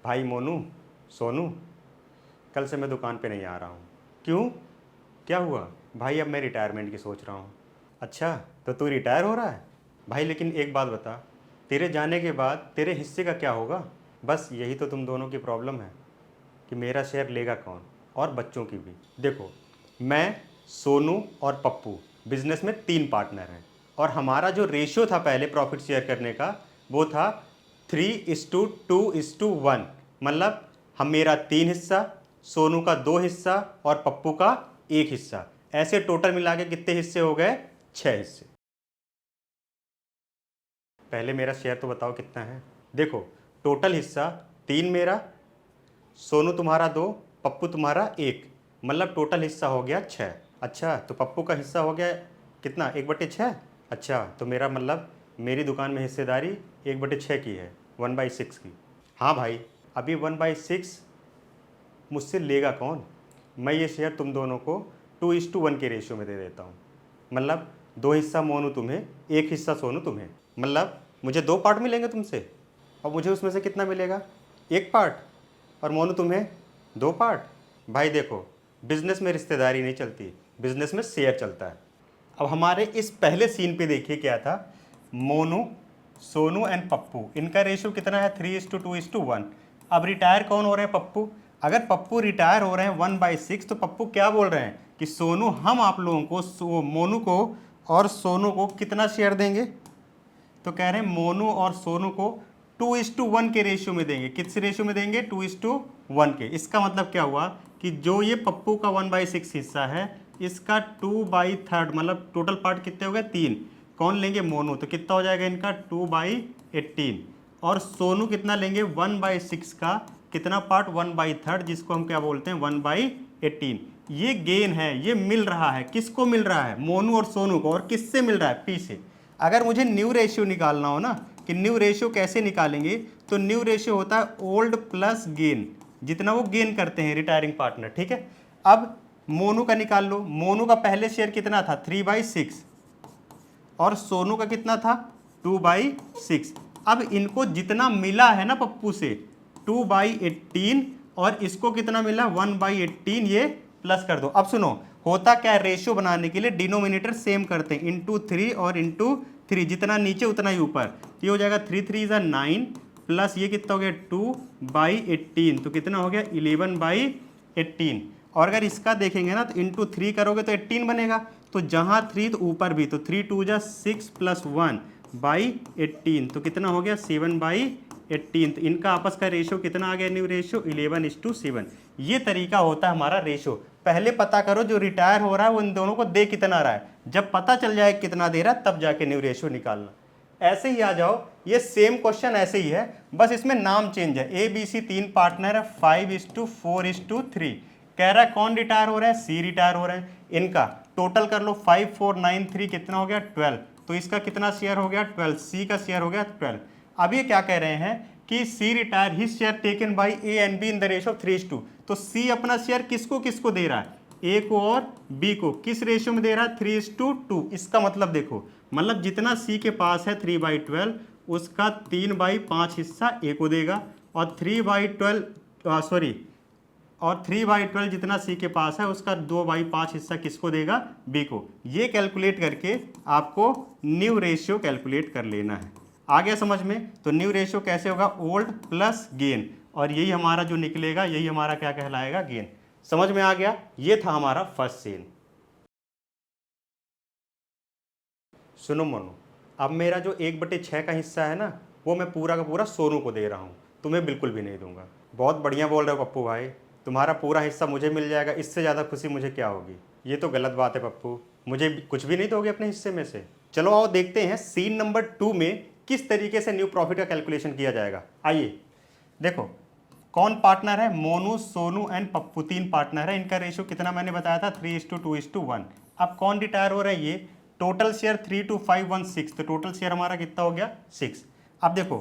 भाई मोनू, सोनू, कल से मैं दुकान पे नहीं आ रहा हूँ। क्यों? क्या हुआ? भाई अब मैं रिटायरमेंट की सोच रहा हूँ। अच्छा, तो तू रिटायर हो रहा है? भाई लेकिन एक बात बता, तेरे जाने के बाद तेरे हिस्से का क्या होगा? बस यही तो तुम दोनों की प्रॉब्लम है कि मेरा शेयर लेगा कौन, और बच्चों की भी। देखो, मैं, सोनू और पप्पू बिजनेस में 3 पार्टनर हैं, और हमारा जो रेशियो था पहले प्रॉफिट शेयर करने का, वो था 3:2:1। मतलब हम, मेरा 3 हिस्सा, सोनू का 2 हिस्सा और पप्पू का 1 हिस्सा। ऐसे टोटल मिला के कितने हिस्से हो गए? 6 हिस्से। पहले मेरा शेयर तो बताओ कितना है। देखो, टोटल हिस्सा 3 मेरा, सोनू तुम्हारा 2, पप्पू तुम्हारा 1, मतलब टोटल हिस्सा हो गया 6। अच्छा, तो पप्पू का हिस्सा हो गया कितना? 1/6। अच्छा, तो मेरा मतलब मेरी दुकान में हिस्सेदारी 1/6 की है, 1/6 की। हाँ भाई, अभी 1/6 मुझसे लेगा कौन? मैं ये शेयर तुम दोनों को 2:1 के रेशियो में दे देता हूँ। मतलब 2 हिस्सा मोनू तुम्हें, 1 हिस्सा सोनू तुम्हें। मतलब मुझे 2 पार्ट मिलेंगे तुमसे, और मुझे उसमें से कितना मिलेगा? 1 पार्ट, और मोनू तुम्हें 2 पार्ट। भाई देखो, बिजनेस में रिश्तेदारी नहीं चलती, बिजनेस में शेयर चलता है। अब हमारे इस पहले सीन पे देखिए क्या था। मोनू, सोनू एंड पप्पू, इनका रेशियो कितना है? 3:2:1। अब रिटायर कौन हो रहे हैं? पप्पू। अगर पप्पू रिटायर हो रहे हैं 1/6, तो पप्पू क्या बोल रहे हैं कि सोनू, हम आप लोगों को, मोनू को और सोनू को कितना शेयर देंगे? तो कह रहे हैं मोनू और सोनू को 2:1 के रेशियो में देंगे। किस रेशियो में देंगे? 2:1 के। इसका मतलब क्या हुआ कि जो ये पप्पू का 1/6 हिस्सा है, इसका 2/3, मतलब टोटल पार्ट कितने हो गए? 3। कौन लेंगे? मोनू। तो कितना हो जाएगा इनका? 2/18। और सोनू कितना लेंगे? 1/6 का कितना पार्ट? 1/3, जिसको हम क्या बोलते हैं? 1/18। ये गेन है, ये मिल रहा है। किसको मिल रहा है? मोनू और सोनू को। और किससे मिल रहा है? पी से। अगर मुझे न्यू रेशियो निकालना हो ना, कि न्यू रेशियो कैसे निकालेंगे, तो न्यू रेशियो होता है ओल्ड प्लस गेन, जितना वो गेन करते हैं रिटायरिंग पार्टनर। ठीक है, अब मोनू का निकाल लो। मोनू का पहले शेयर कितना था? 3/6, और सोनू का कितना था? 2/6। अब इनको जितना मिला है ना पप्पू से, 2/18, और इसको कितना मिला? 1/18। ये प्लस कर दो। अब सुनो, होता क्या है, रेशियो बनाने के लिए डिनोमिनेटर सेम करते हैं, इंटू 3 और इंटू 3, जितना नीचे उतना ही ऊपर। ये हो जाएगा 3 3 = 9, प्लस ये कितना हो गया? 2/18, तो कितना हो गया? 11/18। और अगर इसका देखेंगे ना, तो इंटू 3 करोगे तो 18 बनेगा। तो जहाँ 3 तो ऊपर भी, तो 3 2 = 6 + 1/18, तो कितना हो गया? 7/18। तो इनका आपस का रेशियो कितना आ गया? New ratio 11:7। ये तरीका होता है हमारा रेशियो। पहले पता करो जो रिटायर हो रहा है वो इन दोनों को दे कितना रहा है। जब पता चल जाए कितना दे रहा है, तब जाके न्यू रेशियो निकालना। ऐसे ही आ जाओ, ये सेम क्वेश्चन ऐसे ही है, बस इसमें नाम चेंज है। ए बी सी 3 पार्टनर है, 5:4:3। कह रहा है कौन रिटायर हो रहा है? सी रिटायर हो रहे हैं। इनका टोटल कर लो, 5 4 9 3, कितना हो गया? 12। तो इसका कितना शेयर हो गया? 12। सी का शेयर हो गया 12। अब ये क्या कह रहे हैं कि C retire his share taken by A and B in the ratio of 3:2। तो सी अपना शेयर किसको किसको दे रहा है? ए को और बी को। किस रेशियो में दे रहा है? 3:2। इसका मतलब देखो, मतलब जितना सी के पास है 3/12, उसका 3/5 हिस्सा ए को देगा, और 3/12 जितना सी के पास है, उसका 2/5 हिस्सा किसको देगा? बी को। ये कैलकुलेट करके आपको न्यू रेशियो कैलकुलेट कर लेना है। आ गया समझ में? तो न्यू रेशियो कैसे होगा? ओल्ड प्लस गेन, और यही हमारा जो निकलेगा, यही हमारा क्या कहलाएगा? गेन। समझ में आ गया? ये था हमारा फर्स्ट सीन। सुनो मोनू, अब मेरा जो 1/6 का हिस्सा है ना, वो मैं पूरा का पूरा सोनू को दे रहा हूँ, तुम्हें बिल्कुल भी नहीं दूंगा। बहुत बढ़िया बोल रहे हो पप्पू भाई, तुम्हारा पूरा हिस्सा मुझे मिल जाएगा, इससे ज़्यादा खुशी मुझे क्या होगी? ये तो गलत बात है पप्पू, मुझे कुछ भी नहीं दोगे अपने हिस्से में से? चलो आओ देखते हैं सीन नंबर 2 में किस तरीके से न्यू प्रॉफिट का कैलकुलेशन किया जाएगा। आइए देखो, कौन पार्टनर है? मोनू, सोनू एंड पप्पू 3 पार्टनर है। इनका रेशियो कितना मैंने बताया था? 3:2:1। अब कौन रिटायर हो रहा है? ये। टोटल शेयर 3:5:1:6, तो टोटल शेयर हमारा कितना हो गया? 6। अब देखो,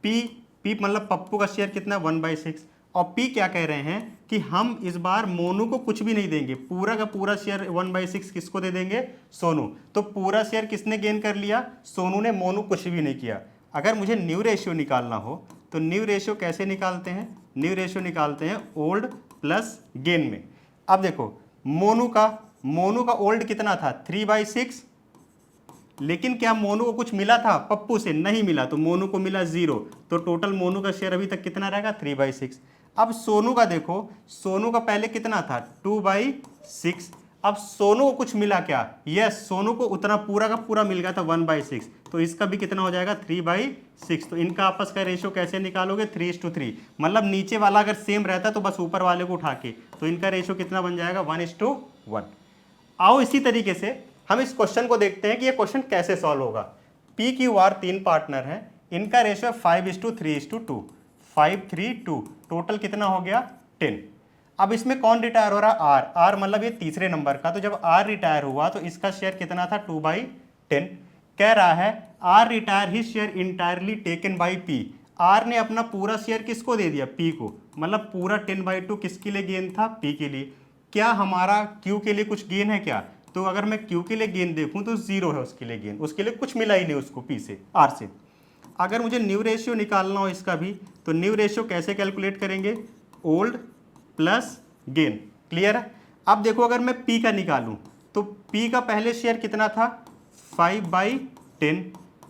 पी पी मतलब पप्पू का शेयर कितना? 1/6। और पी क्या कह रहे हैं कि हम इस बार मोनू को कुछ भी नहीं देंगे, पूरा का पूरा शेयर 1/6 किसको दे देंगे? सोनू। तो पूरा शेयर किसने गेन कर लिया? सोनू ने। मोनू कुछ भी नहीं किया। अगर मुझे न्यू रेशियो निकालना हो, तो न्यू रेशियो कैसे निकालते हैं? न्यू रेशियो निकालते हैं ओल्ड प्लस गेन में। अब देखो मोनू का ओल्ड कितना था 3/6, लेकिन क्या मोनू को कुछ मिला था पप्पू से? नहीं मिला, तो मोनू को मिला 0, तो टोटल मोनू का शेयर अभी तक कितना रहेगा 3/6। अब सोनू का देखो, सोनू का पहले कितना था 2/6। अब सोनू को कुछ मिला क्या? यस, सोनू को उतना पूरा का पूरा मिल गया था 1/6, तो इसका भी कितना हो जाएगा 3/6। तो इनका आपस का रेशियो कैसे निकालोगे 3:3, मतलब नीचे वाला अगर सेम रहता तो बस ऊपर वाले को उठा के, तो इनका रेशियो कितना बन जाएगा 1:1। आओ इसी तरीके से हम इस क्वेश्चन को देखते हैं कि ये क्वेश्चन कैसे सॉल्व होगा। पी क्यू आर 3 पार्टनर हैं, इनका रेशियो 5:3:2, 5:3:2, टोटल कितना हो गया 10। अब इसमें कौन रिटायर हो रहा है? आर। आर मतलब ये तीसरे नंबर का, तो जब आर रिटायर हुआ तो इसका शेयर कितना था 2/10। कह रहा है R retire he share entirely taken by P. R ने अपना पूरा शेयर किसको दे दिया? पी को, मतलब पूरा 10/2 किसके लिए गेन था? पी के लिए। क्या हमारा क्यू के लिए कुछ गेन है क्या? तो अगर मैं क्यू के लिए गेन देखूं तो 0 है उसके लिए गेन, उसके लिए कुछ मिला ही नहीं उसको पी से, आर से। अगर मुझे न्यू रेशियो निकालना हो इसका भी, तो न्यू रेशियो कैसे कैलकुलेट करेंगे? Old plus gain. क्लियर है? अब देखो अगर मैं पी का निकालूं तो पी का पहले शेयर कितना था 5/10,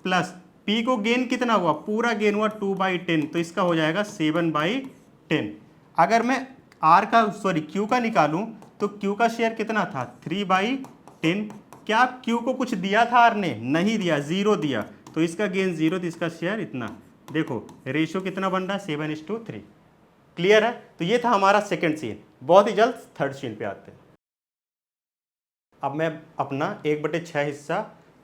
प्लस पी को गेन कितना हुआ? पूरा गेन हुआ 2/10, तो इसका हो जाएगा 7/10। अगर मैं क्यू का निकालूं तो क्यू का शेयर कितना था 3/10। क्या क्यू को कुछ दिया था आर ने? नहीं दिया, 0 दिया, तो इसका गेन 0, तो इसका शेयर इतना। देखो रेशियो कितना बन रहा है 7:3। क्लियर है? तो ये था हमारा सेकंड सीन। बहुत ही जल्द थर्ड सीन पे आते हैं। अब मैं अपना 1/6 हिस्सा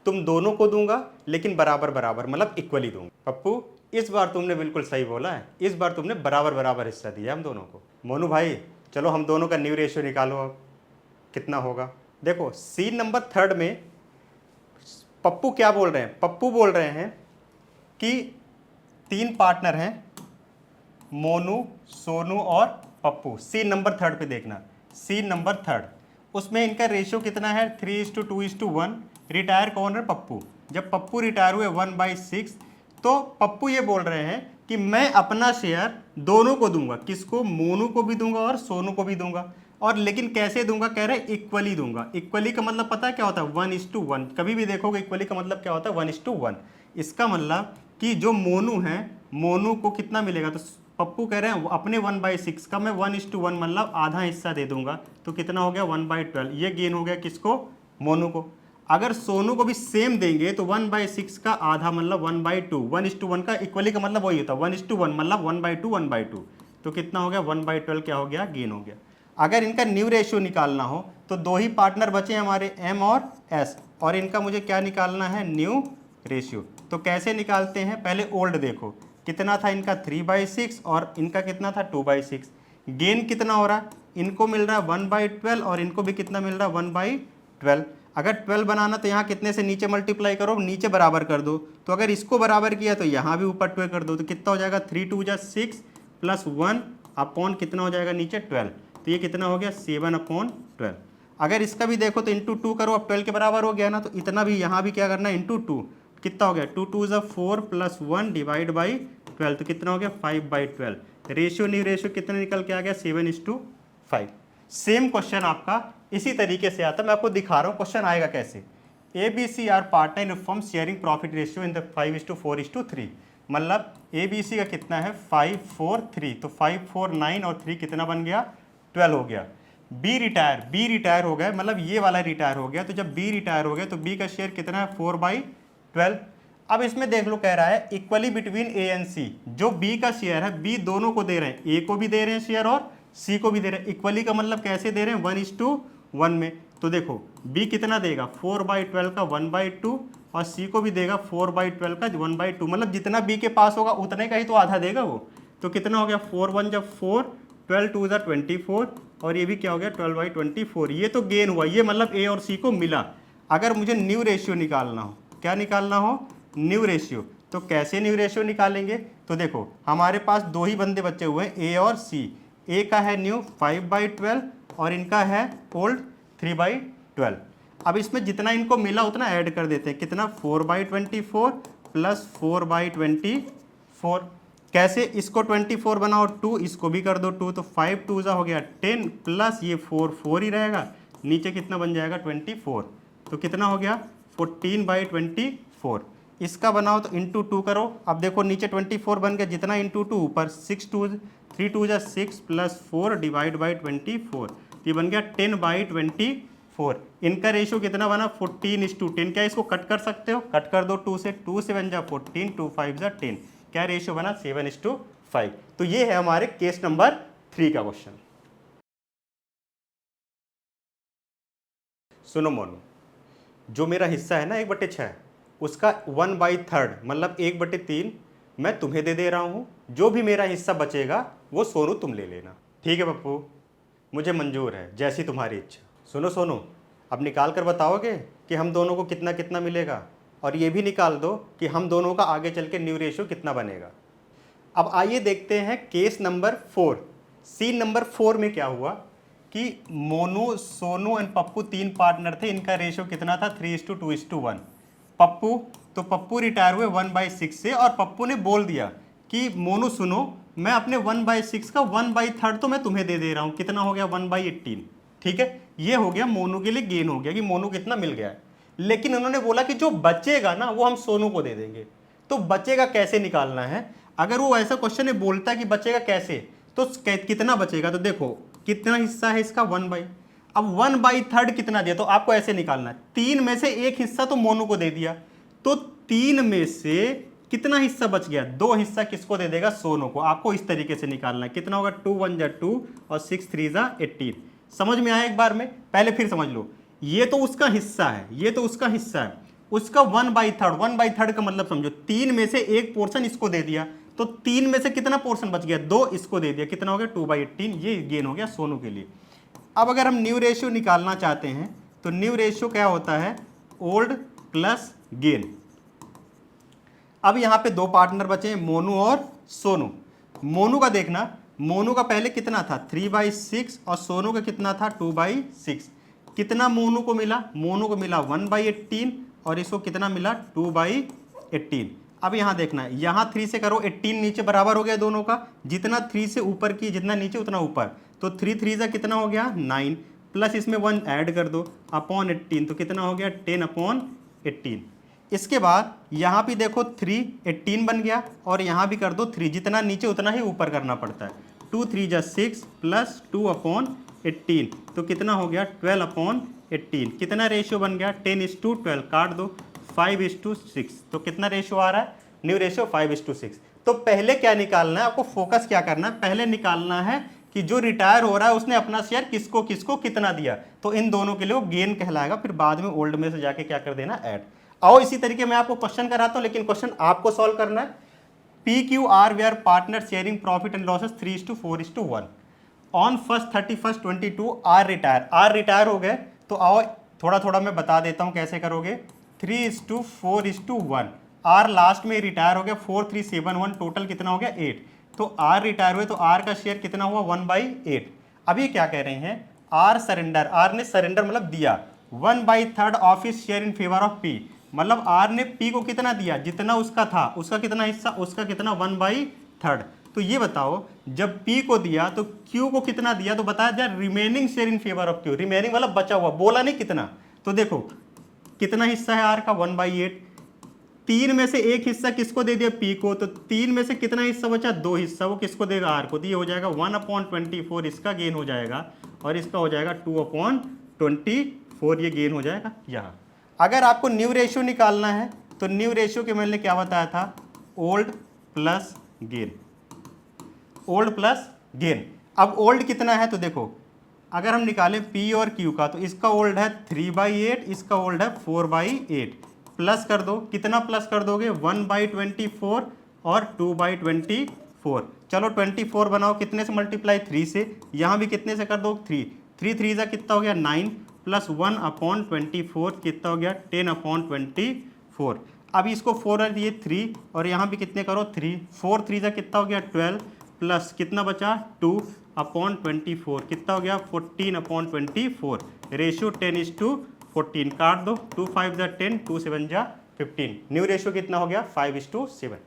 तुम दोनों को दूंगा, लेकिन बराबर बराबर, मतलब इक्वली दूंगा। पप्पू इस बार तुमने बिल्कुल सही बोला है, इस बार तुमने बराबर बराबर हिस्सा दिया हम दोनों को। मोनू भाई चलो हम दोनों का न्यू रेशियो निकालो, अब कितना होगा। देखो सीन नंबर 3 में पप्पू क्या बोल रहे हैं? पप्पू बोल रहे हैं कि 3 पार्टनर हैं, मोनू, सोनू और पप्पू। सीन नंबर 3 पे देखना, सीन नंबर 3, उसमें इनका रेशियो कितना है 3:2:1। रिटायर कौन है? पप्पू। जब पप्पू रिटायर हुए 1/6, तो पप्पू ये बोल रहे हैं कि मैं अपना शेयर दोनों को दूंगा। किसको? मोनू को भी दूंगा और सोनू को भी दूंगा। और लेकिन कैसे दूंगा? कह रहे इक्वली दूंगा। इक्वली का मतलब पता है क्या होता है? 1:1। कभी भी देखोगे इक्वली का मतलब क्या होता है? 1:1। इसका मतलब कि जो मोनू है, मोनू को कितना मिलेगा? तो पप्पू कह रहे हैं अपने 1/6 का मैं 1:1 मतलब आधा हिस्सा दे दूंगा, तो कितना हो गया 1/12। ये गेन हो गया किसको? मोनू को। अगर सोनू को भी सेम देंगे तो 1/6 का आधा मतलब 1/2। 1:1 का इक्वली का मतलब वही होता है 1:1 मतलब 1/2। तो कितना हो गया 1/12, क्या हो गया? गेन हो गया। अगर इनका न्यू रेशियो निकालना हो तो 2 ही पार्टनर बचे हमारे, एम और एस, और इनका मुझे क्या निकालना है? New ratio. तो कैसे निकालते हैं? पहले ओल्ड देखो, कितना था इनका 3/6 और इनका कितना था 2/6। गेन कितना हो रहा है? इनको मिल रहा है 1/12 और इनको भी कितना मिल रहा है 1/12। अगर 12 बनाना तो यहाँ कितने से नीचे मल्टीप्लाई करो, नीचे बराबर कर दो। तो अगर इसको बराबर किया तो यहाँ भी ऊपर 12 कर दो, तो कितना हो जाएगा 3×2=6 प्लस 1 अपॉन कितना हो जाएगा नीचे 12। तो ये कितना हो गया 7/12। अगर इसका भी देखो तो इंटू 2 करो, अब 12 के बराबर हो गया ना, तो इतना भी यहाँ भी क्या करना है इंटू 2। कितना हो गया 2×2=4 प्लस 1 डिवाइड बाई 12, तो कितना हो गया 5/12। रेशियो न्यू रेशियो कितना निकल के आ गया 7:5। सेम क्वेश्चन आपका इसी तरीके से आता है, मैं आपको दिखा रहा हूँ क्वेश्चन आएगा कैसे। ABC are partner in firm sharing profit ratio in the 5:4:3। मतलब ABC का कितना है 5:4:3, तो 5, 4, 9 और 3 कितना बन गया 12 हो गया। बी रिटायर हो गया, मतलब ये वाला रिटायर हो गया, तो जब बी रिटायर हो गया तो बी का शेयर कितना है 4/12। अब इसमें देख लो कह रहा है इक्वली बिटवीन ए एंड सी। जो बी का शेयर है, बी दोनों को दे रहे हैं, ए को भी दे रहे हैं शेयर और सी को भी दे रहे हैं। इक्वली का मतलब कैसे दे रहे हैं 1:1 में। तो देखो बी कितना देगा 4/12 का 1/2 और सी को भी देगा 4/12 का 1/2, मतलब जितना बी के पास होगा उतने का ही तो आधा देगा वो। तो कितना हो गया 4×1 जब 4, 12×2=24 और ये भी क्या हो गया 12/24। ये तो गेन हुआ, ये मतलब ए और सी को मिला। अगर मुझे न्यू रेशियो निकालना हो, क्या निकालना हो न्यू रेशियो, तो कैसे न्यू रेशियो निकालेंगे? तो देखो हमारे पास 2 ही बंदे बचे हुए हैं, ए और सी। ए का है न्यू 5/12 और इनका है ओल्ड 3/12। अब इसमें जितना इनको मिला उतना ऐड कर देते हैं, कितना 4/24 प्लस 4/24। कैसे, इसको 24 बनाओ 2, इसको भी कर दो 2, तो 5 2 हो गया 10 प्लस ये 4 ही रहेगा, नीचे कितना बन जाएगा 24, तो कितना हो गया 14/24। इसका बनाओ तो इंटू 2 करो, अब देखो नीचे 24 बन गया, जितना इंटू 2 ऊपर 6 2 3 2 जा 6 प्लस 4 डिवाइड बाई 24, ये बन गया 10/24। इनका रेशियो कितना बना 14:10। क्या इसको कट कर सकते हो, कट कर दो 2 से, 2 से बन जा 14, 2 5 जा 10, क्या रेशियो बना 7:5। तो ये है हमारे केस नंबर 3 का क्वेश्चन। सुनो मोनू, जो मेरा हिस्सा है ना 1/6, उसका 1/3 मतलब 1/3 मैं तुम्हें दे रहा हूं, जो भी मेरा हिस्सा बचेगा वो सोनू तुम ले लेना। ठीक है पप्पू, मुझे मंजूर है, जैसी तुम्हारी इच्छा। सुनो सोनू, अब निकाल कर बताओगे कि हम दोनों को कितना कितना मिलेगा, और ये भी निकाल दो कि हम दोनों का आगे चल के न्यू रेशियो कितना बनेगा। अब आइए देखते हैं केस नंबर 4। सीन नंबर 4 में क्या हुआ कि मोनू, सोनू एंड पप्पू 3 पार्टनर थे, इनका रेशियो कितना था 3:2:1। पप्पू रिटायर हुए 1/6 से, और पप्पू ने बोल दिया कि मोनू सुनो, मैं अपने 1/6 का 1/3 तो मैं तुम्हें दे रहा हूं, कितना हो गया 1/18। ठीक है, ये हो गया मोनू के लिए गेन हो गया कि मोनू कितना मिल गया है। लेकिन उन्होंने बोला कि जो बचेगा ना वो हम सोनू को दे देंगे। तो बचेगा कैसे निकालना है, अगर वो ऐसा क्वेश्चन है बोलता है कि बचेगा कैसे, तो कितना बचेगा, तो देखो कितना हिस्सा है इसका 1/, अब 1/3 कितना दिया, तो आपको ऐसे निकालना है, 3 में से एक हिस्सा तो मोनू को दे दिया, तो 3 में से कितना हिस्सा बच गया, 2 हिस्सा किसको दे देगा, सोनू को। आपको इस तरीके से निकालना है, कितना होगा 2 1 जा 2 और 6 3 जा 18। समझ में आया एक बार में, पहले फिर समझ लो, ये तो उसका हिस्सा है, ये तो उसका हिस्सा है, उसका 1/3, 1/3 का मतलब समझो 3 में से एक पोर्शन इसको दे दिया, तो 3 में से कितना पोर्शन बच गया, 2 इसको दे दिया, कितना हो गया 2/18, ये गेन हो गया सोनू के लिए। अब अगर हम न्यू रेशियो निकालना चाहते हैं तो न्यू रेशियो क्या होता है, ओल्ड प्लस गेन। अब यहां पे 2 पार्टनर बचे हैं, मोनू और सोनू। मोनू का देखना, मोनू का पहले कितना था 3/6 और सोनू का कितना था 2/6। कितना मोनू को मिला, मोनू को मिला 1/18 और इसको कितना मिला 2/18। अब यहां देखना, यहां 3 से करो, 18 नीचे बराबर हो गया दोनों का, जितना 3 से ऊपर की जितना नीचे उतना ऊपर, तो 3 3 से कितना हो गया 9 प्लस इसमें 1 ऐड कर दो अपॉन 18, तो कितना हो गया 10/18। इसके बाद यहाँ भी देखो 3 18 बन गया, और यहाँ भी कर दो 3, जितना नीचे उतना ही ऊपर करना पड़ता है, 2 3 जा 6 प्लस 2/18, तो कितना हो गया 12/18। कितना रेशियो बन गया 10:12, काट दो 5:6, तो कितना रेशियो आ रहा है, न्यू रेशियो 5:6। तो पहले क्या निकालना है, आपको फोकस क्या करना है, पहले निकालना है कि जो रिटायर हो रहा है उसने अपना शेयर किसको किसको कितना दिया, तो इन दोनों के लिए वो गेन कहलाएगा, फिर बाद में ओल्ड में से जाके क्या कर देना ऐड। आओ इसी तरीके मैं आपको क्वेश्चन कराता हूं, लेकिन क्वेश्चन आपको सॉल्व करना है। PQR were partner sharing profit and losses 3:4:1 on 1st 31st 22 are retire हो गए। तो आओ थोड़ा थोड़ा मैं बता देता हूं कैसे करोगे। 3:4:1, आर लास्ट में रिटायर हो गया, 4 3 7 1, टोटल कितना हो गया 8। तो आर रिटायर हुए तो आर का शेयर कितना हुआ 1/8। अब ये क्या कह रहे हैं, आर सरेंडर, आर ने सरेंडर मतलब दिया 1/3 of his share in favour of P, मतलब आर ने पी को कितना दिया, जितना उसका था, उसका कितना हिस्सा, उसका कितना 1/3। तो ये बताओ जब पी को दिया तो क्यू को कितना दिया, तो बताया जाए remaining share in favour of Q, remaining मतलब बचा हुआ, बोला नहीं कितना। तो देखो कितना हिस्सा है आर का 1/8, 3 में से एक हिस्सा किसको दे दिया पी को, तो 3 में से कितना हिस्सा बचा, 2 हिस्सा, वो किसको देगा आर को, तो ये हो जाएगा 1/24, इसका गेन हो जाएगा, और इसका हो जाएगा 2/24, ये गेन हो जाएगा यहाँ। अगर आपको न्यू रेशियो निकालना है तो न्यू रेशियो के मैंने क्या बताया था, old plus gain, old plus gain. अब ओल्ड कितना है, तो देखो अगर हम निकालें पी और क्यू का, तो इसका ओल्ड है 3/8, इसका ओल्ड है 4/8, प्लस कर दो, कितना प्लस कर दोगे 1/24 और 2/24। चलो 24 बनाओ, कितने से मल्टीप्लाई 3 से, यहाँ भी कितने से कर दो 3 3 3 से कितना हो गया 9 प्लस 1/24 कितना हो गया 10/24। अब इसको 4 और ये 3 और यहाँ भी कितने करो 3, 4 3 से कितना हो गया 12 प्लस कितना बचा 2/24, कितना हो गया 14/24, रेशियो 10:14, काट दो 2 5 जा 10, 2 7 जा 15, न्यू रेशियो कितना हो गया 5:7।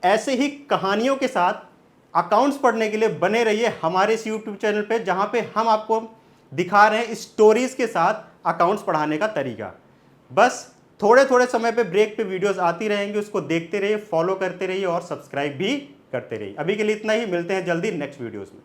ऐसे ही कहानियों के साथ अकाउंट्स पढ़ने के लिए बने रहिए हमारे इस यूट्यूब चैनल पे, जहां पे हम आपको दिखा रहे हैं स्टोरीज के साथ अकाउंट्स पढ़ाने का तरीका। बस थोड़े थोड़े समय पे ब्रेक पे वीडियोस आती रहेंगी, उसको देखते रहिए, फॉलो करते रहिए और सब्सक्राइब भी करते रहिए। अभी के लिए इतना ही, मिलते हैं जल्दी नेक्स्ट वीडियोस में।